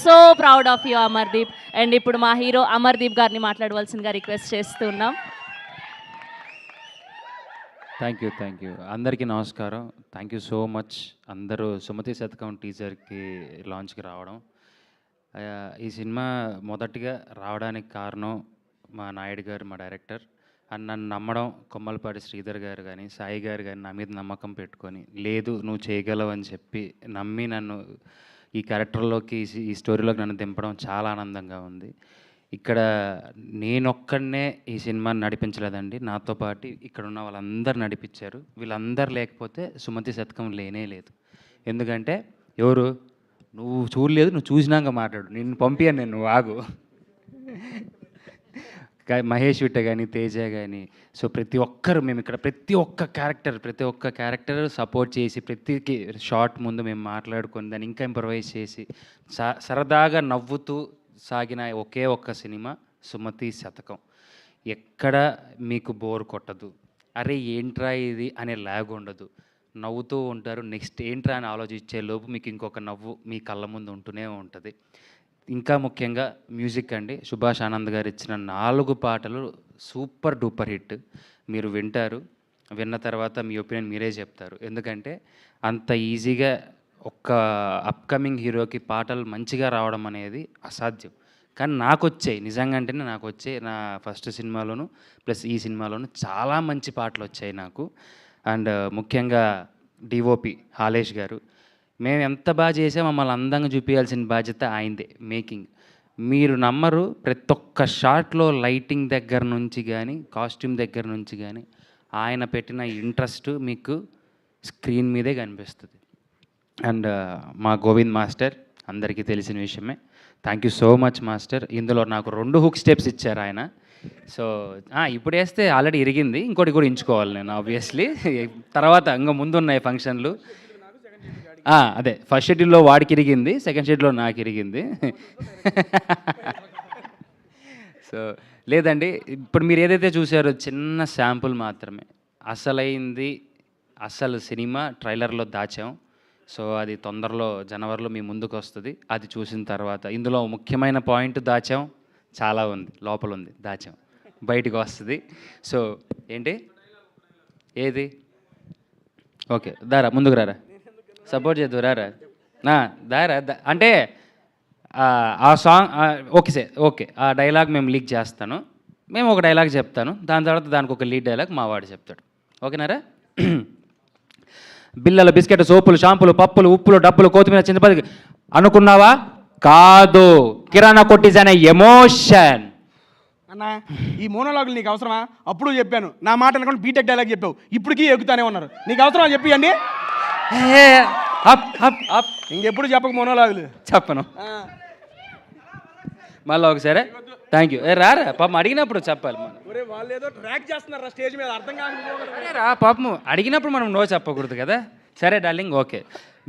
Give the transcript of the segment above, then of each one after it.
So proud of you Amardeep. And ఇప్పుడు మా hero Amardeep గారిని మాట్లాడవలసిందిగా రిక్వెస్ట్ చేస్తున్నాం. థ్యాంక్ యూ అందరికీ నమస్కారం. థ్యాంక్ యూ సో మచ్ అందరూ సుమతి శతకం టీజర్కి లాంచ్కి రావడం. ఈ సినిమా మొదటిగా రావడానికి కారణం మా నాయుడు గారు, మా డైరెక్టర్. అండ్ నన్ను నమ్మడం కొమ్మలపాటి శ్రీధర్ గారు కానీ, సాయి గారు కానీ నా మీద నమ్మకం పెట్టుకొని, లేదు నువ్వు చేయగలవు అని చెప్పి నమ్మి నన్ను ఈ క్యారెక్టర్లోకి, ఈ స్టోరీలోకి నన్ను దింపడం చాలా ఆనందంగా ఉంది. ఇక్కడ నేనొక్కడనే ఈ సినిమాని నడిపించలేదండి, నాతో పాటు ఇక్కడ ఉన్న వాళ్ళందరూ నడిపించారు. వీళ్ళందరూ లేకపోతే సుమతి శతకం లేనే లేదు. ఎందుకంటే ఎవరు, నువ్వు చూడలేదు, నువ్వు చూసినాక మాట్లాడు, నిన్ను పంపియాను నేను, నువ్వు ఆగు. మహేష్ విట్ట కానీ, తేజ కానీ, సో ప్రతి ఒక్కరు మేము ఇక్కడ ప్రతి ఒక్క క్యారెక్టర్ సపోర్ట్ చేసి, ప్రతి షార్ట్ ముందు మేము మాట్లాడుకొని దాన్ని ఇంకా ఇంప్రవైజ్ చేసి సరదాగా నవ్వుతూ సాగిన ఒకే ఒక్క సినిమా సుమతి శతకం. ఎక్కడ మీకు బోర్ కొట్టదు, అరే ఏంట్రా ఇది అనే లాగ్ ఉండదు, నవ్వుతూ ఉంటారు. నెక్స్ట్ ఏంట్రా అని ఆలోచించే లోపు మీకు ఇంకొక నవ్వు మీ కళ్ళ ముందు ఉంటూనే ఉంటుంది. ఇంకా ముఖ్యంగా మ్యూజిక్ అండి, సుభాష్ ఆనంద్ గారు ఇచ్చిన 4 పాటలు సూపర్ డూపర్ హిట్. మీరు వింటారు, విన్న తర్వాత మీ ఒపీనియన్ మీరే చెప్తారు. ఎందుకంటే అంత ఈజీగా ఒక్క అప్కమింగ్ హీరోకి పాటలు మంచిగా రావడం అనేది అసాధ్యం. కానీ నాకు వచ్చాయి, నిజంగా అంటేనే నాకు వచ్చాయి. నా ఫస్ట్ సినిమాలోను ప్లస్ ఈ సినిమాలోను చాలా మంచి పాటలు వచ్చాయి నాకు. అండ్ ముఖ్యంగా డిఓపి హాలేష్ గారు, మేము ఎంత బాగా చేసామో మమ్మల్ని అందంగా చూపించాల్సిన బాధ్యత ఆయనదే. మేకింగ్ మీరు నమ్మరు, ప్రతి ఒక్క షాట్లో లైటింగ్ దగ్గర నుంచి కానీ, కాస్ట్యూమ్ దగ్గర నుంచి కానీ ఆయన పెట్టిన ఇంట్రెస్ట్ మీకు స్క్రీన్ మీదే కనిపిస్తుంది. అండ్ మా గోవింద్ మాస్టర్ అందరికీ తెలిసిన విషయమే. Thank you so much master. ఇందులో నాకు 2 హుక్ స్టెప్స్ ఇచ్చారు ఆయన. సో ఇప్పుడు వేస్తే ఆల్రెడీ ఇరిగింది, ఇంకోటి కూడా ఎంచుకోవాలి నేను ఆబ్వియస్లీ. తర్వాత ఇంకా ముందున్నాయి ఫంక్షన్లు. అదే ఫస్ట్ షెడ్యూల్లో వాడికి ఇరిగింది, సెకండ్ షెడ్యూల్లో నాకు ఇరిగింది. సో లేదండి, ఇప్పుడు మీరు ఏదైతే చూసారో చిన్న శాంపుల్ మాత్రమే. అసలు సినిమా ట్రైలర్లో దాచాం. సో అది తొందరలో జనవరిలో మీ ముందుకు వస్తుంది. అది చూసిన తర్వాత ఇందులో ముఖ్యమైన పాయింట్ దాచాం, చాలా ఉంది, లోపల ఉంది, దాచాం, బయటికి వస్తుంది. సో ఏంటి ఏది ఓకే దారా ముందుకు రారా, సపోర్ట్ చేద్దు రారా, దారా అంటే ఆ సాంగ్ ఓకే సార్, ఓకే ఆ డైలాగ్ మేము లీక్ చేస్తాను, మేము ఒక డైలాగ్ చెప్తాను, దాని తర్వాత దానికి ఒక లీడ్ డైలాగ్ మా వాడు చెప్తాడు. ఓకేనారా? బిల్లలు, బిస్కెట్, సోపులు, షాంపులు, పప్పులు, ఉప్పులు, డబ్బులు, కొత్తిమీర, చింతపండు అనుకున్నావా? కాదు, కిరాణా కొట్టిజనే ఎమోషన్. అన్న ఈ మోనోలాగులు నీకు అవసరమా? అప్పుడు చెప్పాను, నా మాట అనుకోండి బీటెక్ డైలాగ్ చెప్పావు, ఇప్పటికీ ఎక్కుతానే ఉన్నారు. నీకు అవసరమా చెప్పియండి? ఇంకెప్పుడు చెప్పక మోనోలాగులు చెప్పను మళ్ళీ ఒకసారి. Thank you. రారా పాపం, అడిగినప్పుడు చెప్పాలి మనం. వాళ్ళు ఏదో ట్రాక్ చేస్తున్నారు స్టేజ్ మీద, అర్థం కాదు రా పాపం, అడిగినప్పుడు మనం నో చెప్పకూడదు కదా. సరే డార్లింగ్, ఓకే.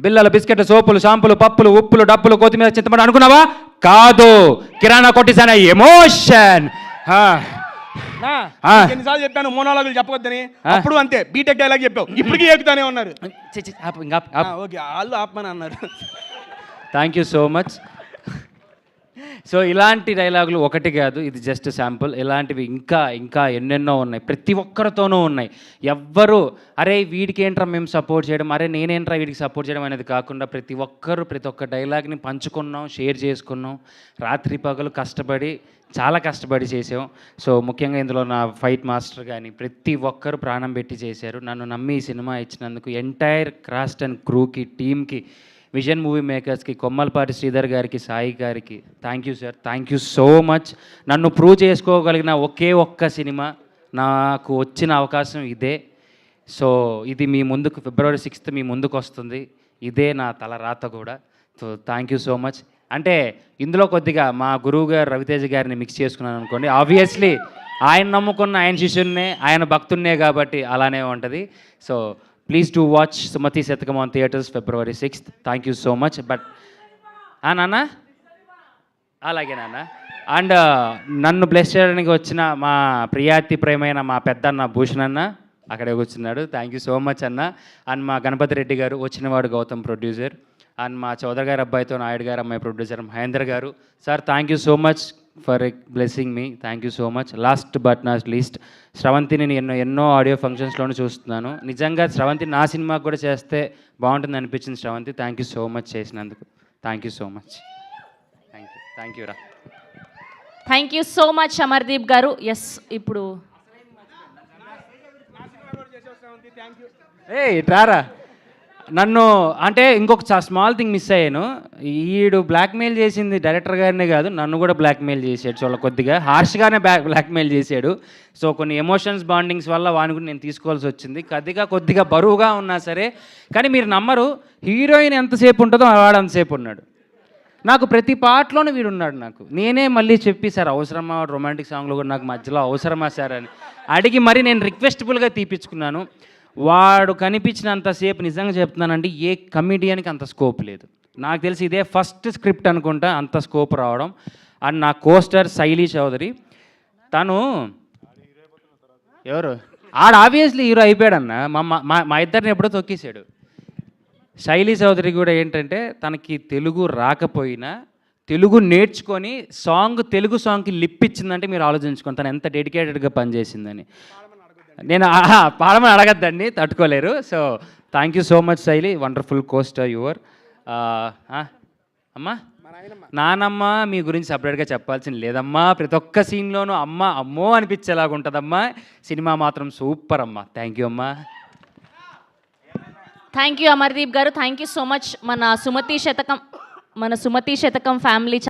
బిల్లలు, బిస్కెట్, సోపులు, షాంపులు, పప్పులు, ఉప్పులు, డబ్బులు, కొత్తిమీర, చింతపండు అనుకున్నావా? కాదు, కిరాణా కొట్టిజనే ఎమోషన్. ఎన్నిసార్లు చెప్పాను మోనోలాగులు చెప్పొద్దని? అప్పుడు అంతే, బీటెక్ డైలాగ్ చెప్పావు, ఇప్పటికీ ఎక్కుతానే ఉన్నారు. ఓకే, వాళ్ళు ఆపమని అన్నారు. Thank you so much. So ఇలాంటి డైలాగులు ఒకటి కాదు, ఇది జస్ట్ శాంపుల్. ఇలాంటివి ఇంకా ఇంకా ఎన్నెన్నో ఉన్నాయి, ప్రతి ఒక్కరితోనూ ఉన్నాయి. ఎవ్వరు అరే వీడికి ఏంట్రా మేము సపోర్ట్ చేయడం, అరే నేనేంట్రా వీడికి సపోర్ట్ చేయడం అనేది కాకుండా ప్రతి ఒక్కరు ప్రతి ఒక్క డైలాగ్ని పంచుకున్నాం, షేర్ చేసుకున్నాం. రాత్రి పగలు కష్టపడి, చాలా కష్టపడి చేసాం. సో ముఖ్యంగా ఇందులో నా ఫైట్ మాస్టర్ కానీ ప్రతి ఒక్కరు ప్రాణం పెట్టి చేశారు. నన్ను నమ్మి ఈ సినిమా ఇచ్చినందుకు ఎంటైర్ క్రాస్ట్ అండ్ క్రూకి, టీమ్కి, విజన్ మూవీ మేకర్స్కి, కొమ్మలపాటి శ్రీధర్ గారికి, సాయి గారికి thank you sir, thank you so much. నన్ను ప్రూవ్ చేసుకోగలిగిన ఒకే ఒక్క సినిమా నాకు వచ్చిన అవకాశం ఇదే. సో ఇది మీ ముందుకు February 6th మీ ముందుకు వస్తుంది. ఇదే నా తల రాత కూడా. So thank you so much. అంటే ఇందులో కొద్దిగా మా గురువు గారు రవితేజ గారిని మిక్స్ చేసుకున్నాను అనుకోండి. ఆబ్వియస్లీ ఆయన నమ్ముకున్న ఆయన శిష్యున్నే, ఆయన భక్తున్నే కాబట్టి అలానే ఉంటుంది. So please to watch Sumathi Satakam on theatres February 6th. Thank you so much. But నాన్న అలాగే నాన్న. అండ్ నన్ను బ్లెస్ చేయడానికి వచ్చిన మా ప్రియాతి ప్రేమైన మా పెద్దన్న భూషణ్ అన్న అక్కడే కూర్చున్నాడు. థ్యాంక్ యూ సో మచ్ అన్న. అండ్ మా గణపతి రెడ్డి గారు, వచ్చినవాడు గౌతమ్ ప్రొడ్యూసర్. అండ్ మా చౌదరి గారి అబ్బాయితో నాయుడు గారు అమ్మాయి producer Mahender garu. Sir thank you so much for blessing me. Thank you so much. Last but not least, శ్రవంతిని నేను ఎన్నో ఆడియో ఫంక్షన్స్లోనూ చూస్తున్నాను. నిజంగా శ్రవంతి నా సినిమాకి కూడా చేస్తే బాగుంటుంది అనిపించింది. Sravanthi thank you so much చేసినందుకు. Thank you so much. Thank you రా. Thank you so much Amardeep garu. Yes, ఇప్పుడు రారా నన్ను అంటే ఇంకొక స్మాల్ థింగ్ మిస్ అయ్యాను. ఈడు బ్లాక్మెయిల్ చేసింది డైరెక్టర్ గారినే కాదు, నన్ను కూడా బ్లాక్మెయిల్ చేసాడు. చాలా కొద్దిగా హార్ష్గానే బ్లాక్మెయిల్ చేశాడు. సో కొన్ని ఎమోషన్స్ బాండింగ్స్ వల్ల వాని కూడా నేను తీసుకోవాల్సి వచ్చింది. కొద్దిగా బరువుగా ఉన్నా సరే, కానీ మీరు నమ్మరు, హీరోయిన్ ఎంతసేపు ఉంటుందో వాడు అంతసేపు ఉన్నాడు. నాకు ప్రతి పాటలోనే వీడు ఉన్నాడు. నాకు నేనే మళ్ళీ చెప్పి సార్ అవసరమా రొమాంటిక్ సాంగ్లో కూడా నాకు మధ్యలో అవసరమా సార్ అని అడిగి మరి నేను రిక్వెస్టబుల్గా తీపించుకున్నాను. వాడు కనిపించినంతసేపు నిజంగా చెప్తున్నానండి, ఏ కమిడియన్కి అంత స్కోప్ లేదు. నాకు తెలిసి ఇదే ఫస్ట్ స్క్రిప్ట్ అనుకుంటా అంత స్కోప్ రావడం. అండ్ నా కోస్టర్ శైలి చౌదరి, తను ఎవరు ఆబ్వియస్లీ హీరో అయిపోయాడన్న. మా ఇద్దరిని ఎప్పుడో తొక్కేశాడు. శైలి చౌదరి కూడా ఏంటంటే తనకి తెలుగు రాకపోయినా తెలుగు నేర్చుకొని తెలుగు సాంగ్కి లిప్ ఇచ్చిందంటే మీరు ఆలోచించుకోండి తను ఎంత డెడికేటెడ్గా పనిచేసిందని. నేను పాడమని అడగద్దండి, తట్టుకోలేరు. So thank you so much శైలి, వండర్ఫుల్ కోస్టర్ యువర్. అమ్మా నానమ్మ మీ గురించి సపరేట్గా చెప్పాల్సింది లేదమ్మా. ప్రతి ఒక్క సీన్లోనూ అమ్మో అనిపించేలాగా ఉంటుందమ్మా. సినిమా మాత్రం సూపర్ అమ్మా. థ్యాంక్ యూ అమ్మా. థ్యాంక్ యూ అమర్దీప్ గారు. Thank you so much. మన సుమతి శతకం ఫ్యామిలీ